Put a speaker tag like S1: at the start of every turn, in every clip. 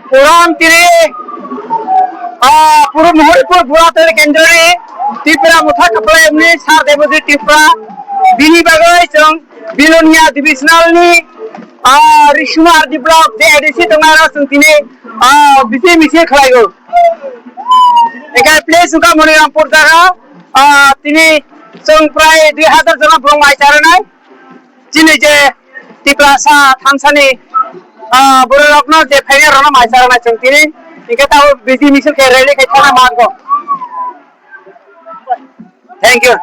S1: पुराम तिरे पूर्व महरपुर बुरातल केंद्रनि टिप्रा मुथा कपलायनि सार देबोजि टिप्रा बिनि बागै जों बिलोनिया डिभिजनालनि रिसुमा आरदि ब्लक जे एडिसि दंना जों दिनै बिसि मिसे खालायगौ एखाय प्लेस उनका मनिरामपुर जागा दिनै जों प्राय 2000 जना ब्लक माइचारनाय दिनै जे टिप्रा सा थानसानि बर'रत्न जे फाइनाल रना माइचारनाय जों दिनै इनके ताव बिसि मिसे के रैली के थाना मारगो थैंक यू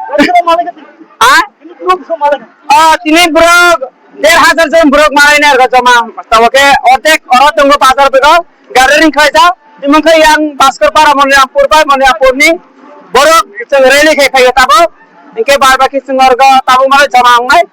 S1: दिनै ब्रक 1500 जन ब्रक मारायनाय आरो जमा तावके अटेक अरत दंगो बाजार बेगो गार्डनिं खायजा इमोनखै आं बास्कर पारा मनिरामपुर बाय मनिरामपुरनि बरक जों रैली के फायो ताबो इनके बार बाकी सिंगरगा ताबो मारे जमा आंनाय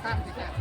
S2: Kartik,